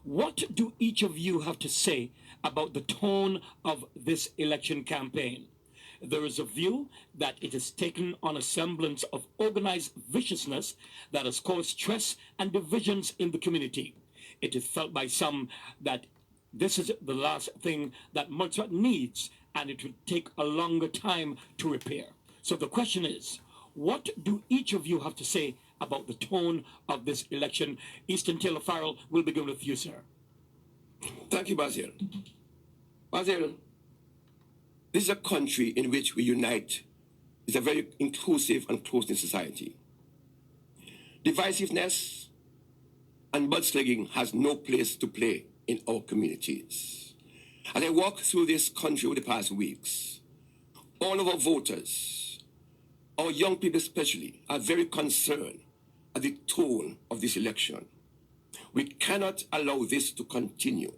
What do each of you have to say about the tone of this election campaign? There is a view that it has taken on a semblance of organized viciousness that has caused stress and divisions in the community. It is felt by some that this is the last thing that Montserrat needs, and it will take a longer time to repair. So the question is, what do each of you have to say about the tone of this election? Easton Taylor-Farrell, will begin with you, sir. Thank you, Basil. Basil, this is a country in which we unite. It's a very inclusive and close-knit society. Divisiveness and mudslinging has no place to play in our communities. As I walk through this country over the past weeks, all of our voters, our young people especially, are very concerned at the tone of this election. We cannot allow this to continue.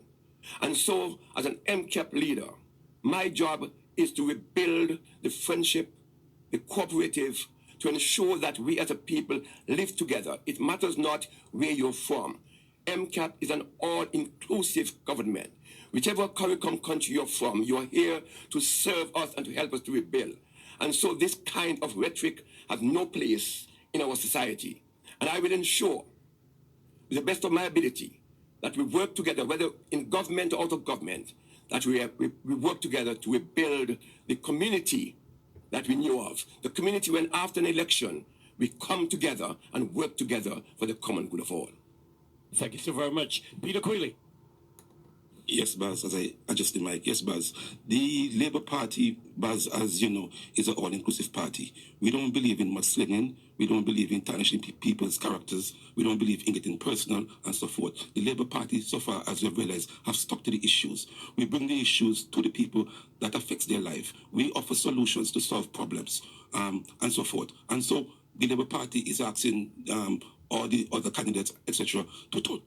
And so, as an MCAP leader, my job is to rebuild the friendship, the cooperative, to ensure that we as a people live together. It matters not where you're from. MCAP is an all-inclusive government. Whichever CARICOM country you're from, you are here to serve us and to help us to rebuild. And so this kind of rhetoric has no place in our society. And I will ensure, to the best of my ability, that we work together, whether in government or out of government, that we work together to rebuild the community that we knew of. The community when after an election, we come together and work together for the common good of all. Thank you so very much. Peter Quilly. Yes, Baz, as I adjust the mic. Yes, Baz. The Labour Party, Baz, as you know, is an all-inclusive party. We don't believe in mudslinging. We don't believe in tarnishing people's characters. We don't believe in getting personal and so forth. The Labour Party, so far as we've realized, have stuck to the issues. We bring the issues to the people that affects their life. We offer solutions to solve problems and so forth. And so the Labour Party is asking all the other candidates, etc., to tone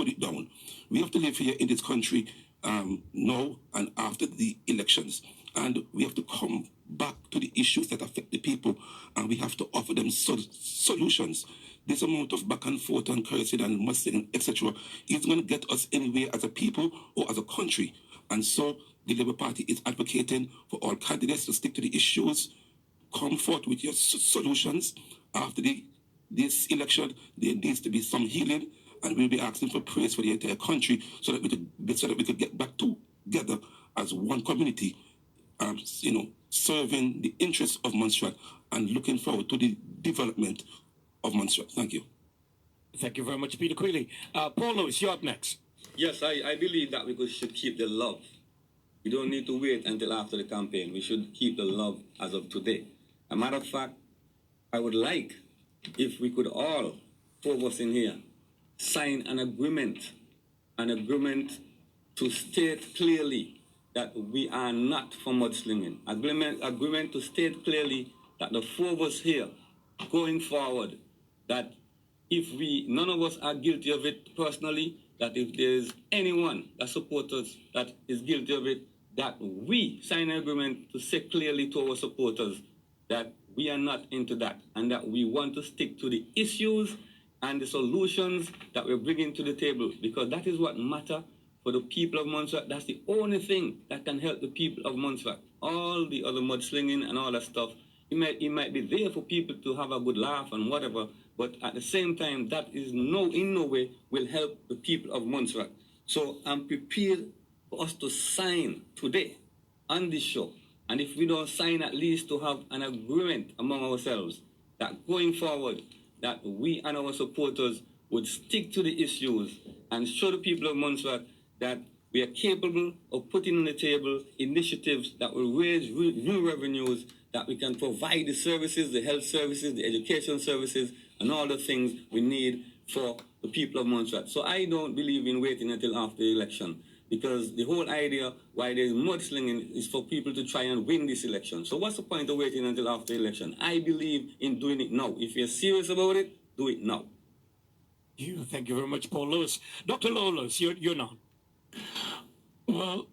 it down. We have to live here in this country now and after the elections. And we have to come back to the issues that affect the people, and we have to offer them solutions. This amount of back and forth and cursing and mustering, etc., isn't going to get us anywhere as a people or as a country. And so the Labour Party is advocating for all candidates to stick to the issues, come forth with your solutions. After this election, there needs to be some healing, and we'll be asking for prayers for the entire country so that we could get back together as one community, serving the interests of Montserrat and looking forward to the development of Montserrat. Thank you. Thank you very much, Peter Quilly. Paul Lewis, you're up next. Yes, I believe that we should keep the love. We don't need to wait until after the campaign. We should keep the love as of today. As a matter of fact, I would like if we could all, four of us in here, sign an agreement to state clearly that we are not for mudslinging. Agreement to state clearly that the four of us here, going forward, that if none of us are guilty of it personally, that if there is anyone that supports us that is guilty of it, that we sign an agreement to say clearly to our supporters that we are not into that, and that we want to stick to the issues and the solutions that we're bringing to the table, because that is what matters for the people of Montserrat. That's the only thing that can help the people of Montserrat. All the other mudslinging and all that stuff, it might be there for people to have a good laugh and whatever, but at the same time, that is in no way will help the people of Montserrat. So I'm prepared for us to sign today on this show. And if we don't sign, at least to have an agreement among ourselves that going forward, that we and our supporters would stick to the issues and show the people of Montserrat that we are capable of putting on the table initiatives that will raise new revenues, that we can provide the services, the health services, the education services, and all the things we need for the people of Montserrat. So I don't believe in waiting until after the election, because the whole idea why there's mudslinging is for people to try and win this election. So what's the point of waiting until after the election? I believe in doing it now. If you're serious about it, do it now. Thank you very much, Paul Lewis. Dr. Lawless, you're now. Well,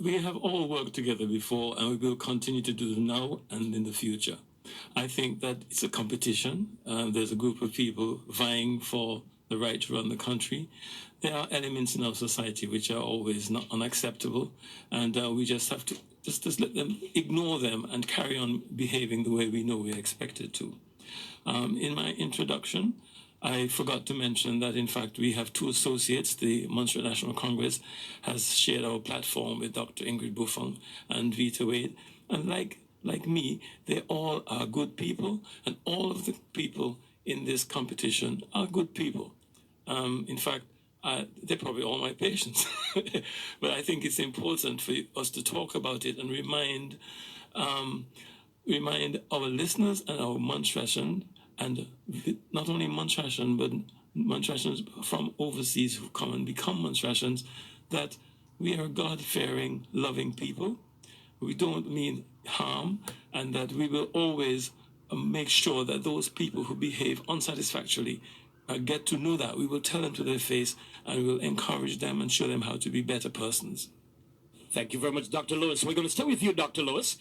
we have all worked together before, and we will continue to do it now and in the future. I think that it's a competition. There's a group of people vying for the right to run the country. There are elements in our society which are always not unacceptable, and we just have to just let them, ignore them, and carry on behaving the way we know we're expected to. In my introduction, I forgot to mention that, in fact, we have two associates. The Montserrat National Congress has shared our platform with Dr. Ingrid Buffon and Vita Wade. And like me, they all are good people, and all of the people in this competition are good people. In fact, they're probably all my patients. But I think it's important for us to talk about it and remind our listeners and our Montserratians, and not only Montserratians, but Montserratians from overseas who come and become Montserratians, that we are God-fearing, loving people. We don't mean harm, and that we will always make sure that those people who behave unsatisfactorily get to know that. We will tell them to their face, and we will encourage them and show them how to be better persons. Thank you very much, Dr. Lewis. We're going to stay with you, Dr. Lewis.